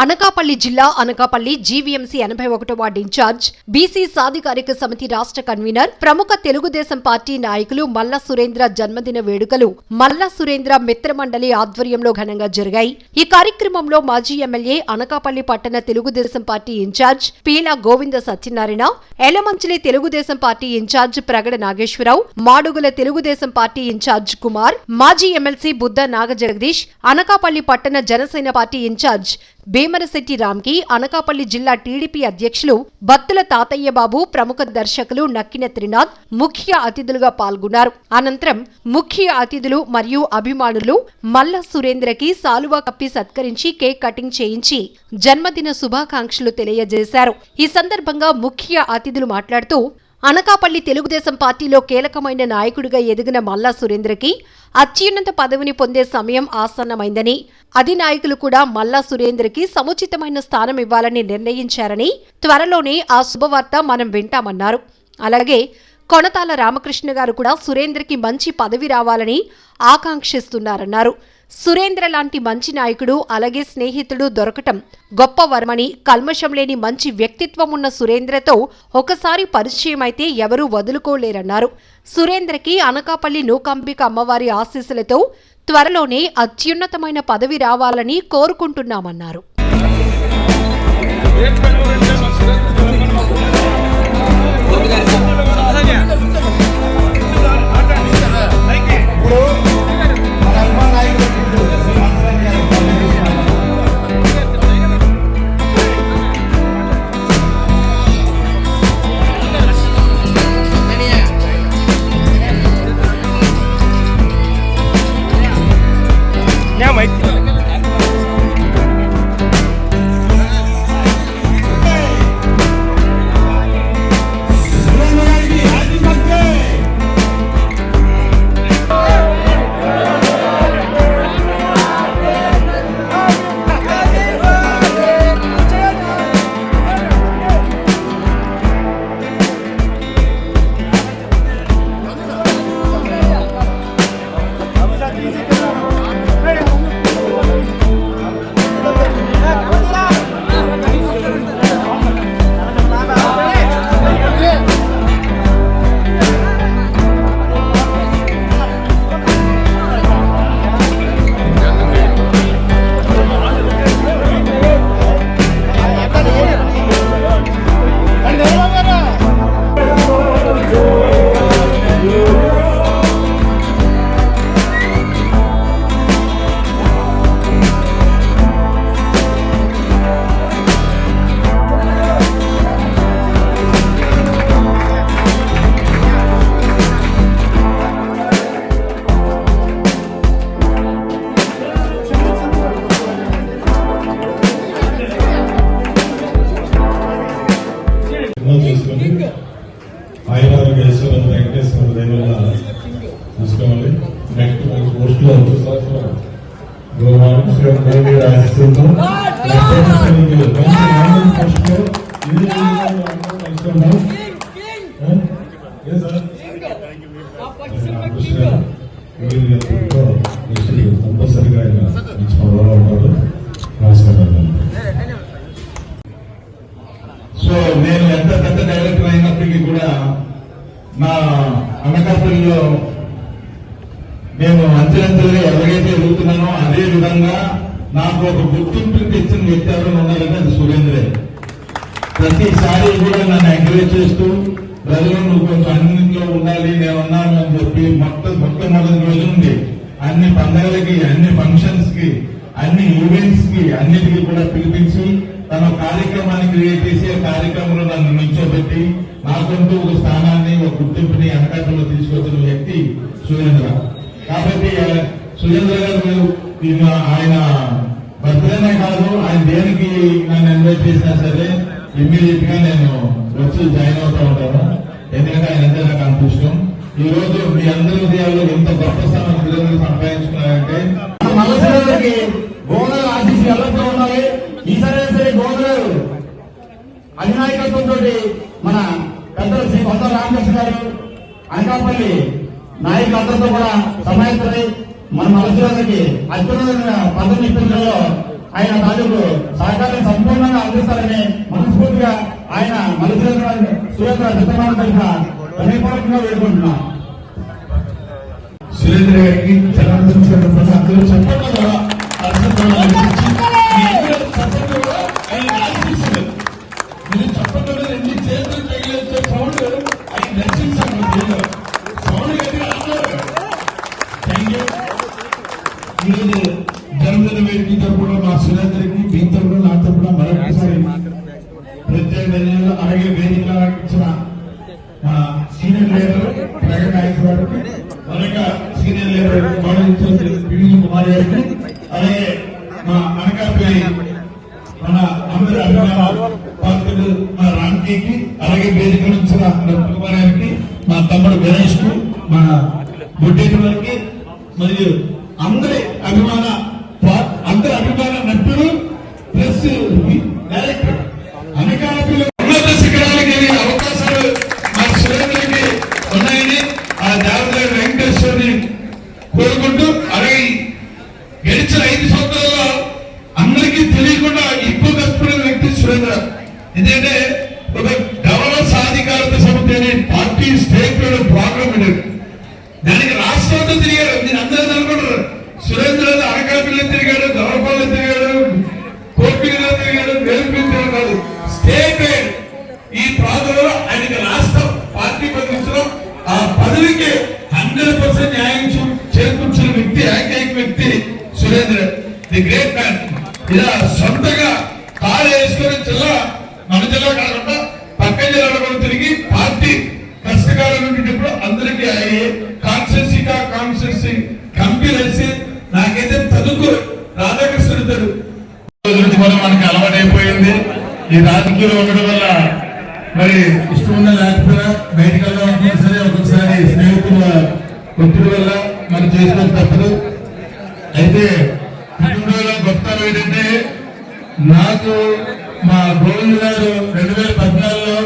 అనకాపల్లి జిల్లా అనకాపల్లి జీవీఎంసీ 81వ ward in charge BC సాధికారిక సమితి రాష్ట్ర కన్వీనర్ ప్రముఖ తెలుగుదేశం పార్టీ నాయకులు మల్ల సురేంద్ర జన్మదిన వేడుకలు మల్ల సురేంద్ర మిత్రమండలి ఆధ్వర్యంలో ఘనంగా జరిగాయి. ఈ కార్యక్రమంలో మాజీ ఎమ్మెల్యే అనకాపల్లి పట్టణ Telugu Desam party in charge Peela Govinda Satyanarayana, Yelamanchili Telugu Desam party in charge Pragada Nageswara Rao, Madugula Telugu Desam party in charge Kumar, మాజీ ఎమ్మెల్సీ బుద్ధ నాగజగదీష్, అనకాపల్లి పట్టణ జనసేన పార్టీ ఇన్ఛార్జ్ భీమరశెట్టి రామ్కి, అనకాపల్లి జిల్లా టీడీపీ అధ్యక్షులు బత్తుల తాతయ్య బాబు, ప్రముఖ దర్శకులు నక్కిన త్రినాథ్ ముఖ్య అతిథులుగా పాల్గొన్నారు. అనంతరం ముఖ్య అతిథులు మరియు అభిమానులు మల్ల సురేంద్రకి సాలువా కప్పి సత్కరించి కేక్ కటింగ్ చేయించి జన్మదిన శుభాకాంక్షలు తెలియజేశారు. ఈ సందర్భంగా ముఖ్య అతిథులు మాట్లాడుతూ అనకాపల్లి తెలుగుదేశం పార్టీలో కీలకమైన నాయకుడిగా ఎదిగిన మల్లా సురేంద్రకి అత్యున్నత పదవిని పొందే సమయం ఆసన్నమైందని, అధినాయకులు కూడా మల్లా సురేంద్రకి సముచితమైన స్థానం ఇవ్వాలని నిర్ణయించారని, త్వరలోనే ఆ శుభవార్త మనం వింటామన్నారు. అలాగే కొనతాల రామకృష్ణ గారు కూడా సురేంద్రకి మంచి పదవి రావాలని ఆకాంక్షిస్తున్నారన్నారు. సురేంద్ర లాంటి మంచి నాయకుడు, అలాగే స్నేహితుడు దొరకటం గొప్ప వరమని, కల్మషం లేని మంచి వ్యక్తిత్వం ఉన్న సురేంద్రతో ఒకసారి పరిచయం అయితే ఎవరూ వదులుకోలేరన్నారు. సురేంద్రకి అనకాపల్లి నూకాంబిక అమ్మవారి ఆశీస్సులతో త్వరలోనే అత్యున్నతమైన పదవి రావాలని కోరుకుంటున్నామన్నారు. సో నేను ఎంత పెద్ద డైరెక్టర్ అయినప్పటికీ కూడా నా అనకాపల్లిలో నేను అంచెలంచెలుగా ఎలాగైతే ఎదుగుతున్నానో అదే విధంగా నాకు ఒక గుర్తింపు తెచ్చిన వ్యక్తి ఎవరైనా ఉన్నారంటే అది సురేంద్రే. ప్రతిసారి కూడా నన్ను ఎంకరేజ్ చేస్తూ ప్రజలు నువ్వు కొంచెం అన్నింటిలో ఉండాలి, నేను ఉన్నాను అని చెప్పి మొట్టమొదటి రోజు ఉంది అన్ని పండుగలకి, అన్ని ఫంక్షన్స్ కి, అన్ని ఈవెంట్స్ కి అన్నిటికీ కూడా పిలిపించి తన కార్యక్రమాన్ని క్రియేట్ చేసి ఆ కార్యక్రమంలో నన్ను నిల్చోబెట్టి నాకంటూ ఒక స్థానాన్ని, ఒక గుర్తింపుని అనకాపల్లిలో తీసుకొచ్చిన వ్యక్తి సురేంద్ర. కాబట్టి సురేంద్ర గారు ఆయన బర్త్డేనే కాదు, ఆయన దేనికి నన్ను ఇన్వైట్ చేసినా సరే ఇమ్మీడియట్ గా నేను వచ్చి జాయిన్ అవుతా ఉంటాను. ఎందుకంటే ఆయన అంటే నాకు అంత ఇష్టం. ఈ రోజు మీ అందరి హృదయాల్లో ఎంత గొప్ప స్థానం సురేంద్ర సంపాదించుకున్నారంటే మల్లసురేంద్రకి గోదావరి ఆశీస్సులు ఎవరితో ఉండాలి. ఈసారి సరే గోదావరి అధినాయకత్వంతో మన పెద్దలు శ్రీ బొత్స రామకృష్ణ గారు, అనకాపల్లి నాయకులందరితో కూడా సమాయత్తమై మన మల్లసురేంద్రకి అత్యున్నతమైన పదవిని ఇప్పించడంలో ఆయన తాలూకు సహకారం సంపూర్ణంగా అందిస్తారని మనస్ఫూర్తిగా ఆయన సురేంద్ర చిత్తమాన తరఫున హృదయపూర్వకంగా వేడుకుంటున్నాం. సురేంద్ర గారికి జనార్దన్ అందరూ చెప్పండి మీరు చెప్పండి ఎన్ని చేతులు తగిలించే సౌండ్ అది నచ్చింది సౌండ్ గట్టిగా అన్నారు. Thank you. ఈరోజు జన్మదిన వేదిక తరపున మా సురేంద్రకి మీ తరపున నా తరపున మరొకసారి ప్రత్యేక ధన్యవాదాలు. అలాగే వేదిక ఇచ్చిన మా సీనియర్ లీడర్ ప్రగతి నాయక్ గారికి, మరొక సీనియర్ లీడర్ పిడి కుమార్ గారికి, అలాగే మా అనకాపల్లి మన అందరి అభిమానులు పాత్రులు మా రామ్కీకి, అలాగే వేదిక నుంచి కుమార్ గారికి, మా తమ్ముడు గణేష్ కు, మా బొడ్డేటి వారికి, మరియు అందరి అభిమాన నటులు ప్లస్ డైరెక్టర్ అనకాపల్లి ఉన్నత శిఖరాలకి అవకాశాలు మా సురేంద్రకి ఉన్నాయని ఆ దేవదేవ వెంకటేశ్వరుని కోరుకుంటూ, అలాగే గడిచిన 5 సంవత్సరాల్లో అందరికీ తెలియకుండా ఎక్కువ కష్టపడిన వ్యక్తి సురేంద్ర. ఎందుకంటే ఒక గవర్నర్ సాధికారత సమితి అనే పార్టీ స్టేట్ ప్రోగ్రామ్ ఉండేది. దానికి రాష్ట్రంతో తిరిగాడు. నేను అందరూ అనుకుంటారు సురేంద్ర అనకాపల్లి తిరిగాడు, గవర్నపల్లి తిరిగాడు, కోర్టులో తిరిగాడు, వేలుపల్లి కాదు, స్టేట్ ఈ ప్రాంతంలో ఆయనకి రాష్ట్ర పార్టీ పదవించడం, ఆ పదవికి 100% న్యాయం చేకూర్చిన వ్యక్తి, ఏకైక వ్యక్తి సురేంద్ర, ది గ్రేట్ మ్యాన్. ఇలా సొంతగా కారు వేసుకుని మన జిల్లా కాకుండా పక్క జిల్లాలో కూడా తిరిగి పార్టీ కష్టకాలం ఉండేటప్పుడు అందరికీ కాన్స్టిట్యూన్సీ కంపెనీ నాకైతే తదుకు రాధాకృష్ణుడు కూడా మనకి అలవాటైపోయింది. ఈ రాజకీయంలో ఉండడం వల్ల మరి ఇష్టం ఉన్నా లేకపోయినా బయటకు వెళ్ళాలన్నా సరే ఒక్కొక్కసారి స్నేహితుల ఒత్తిడి వల్ల మనం చేసుకోవడం తప్పదు. అయితే కుటుంబంలో గొప్పతనం ఏంటంటే, నాకు మా గోవింద్ గారు 2014లో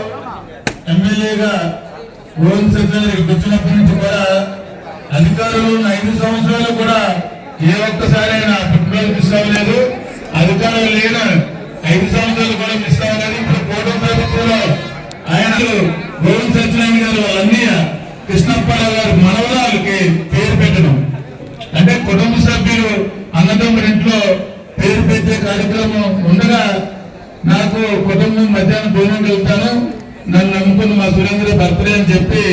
ఎమ్మెల్యేగా గోవింద్ సత్యనారాయణ వచ్చినప్పటి నుంచి కూడా అధికారులు ఉన్న 5 సంవత్సరాలు కూడా ఏ ఒక్కసారి ఆయన పుట్టినరోజు మిస్ అవ్వలేదు. అధికారులు లేని 5 సంవత్సరాలు కూడా మిస్ అవ్వలేదు. ఇప్పుడు కోటం ప్రభుత్వంలో ఆయన గోవింద్ సత్యనారాయణ గారు వాళ్ళ అన్నయ్య కృష్ణప్పారావు గారు మనవరాలకి పేరు పెట్టడం అంటే కుటుంబ సభ్యులు అన్నదమ్ముల ఇంట్లో పేరు పెట్టే కార్యక్రమం ఉండగా, నాకు కుటుంబం మధ్యాహ్నం భోజనం వెళ్తాను, నన్ను నమ్ముకుని మా సురేంద్ర బర్త్డే అని చెప్పి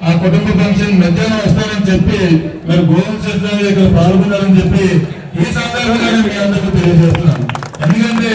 ఆ కుటుంబ ఫంక్షన్ మధ్యాహ్నం వస్తానని చెప్పి మరి గోవింద్ సత్యనారాయణ ఇక్కడ పాల్గొన్నారని చెప్పి ఈ సందర్భంగా మీ అందరికీ తెలియజేస్తున్నాను. ఎందుకంటే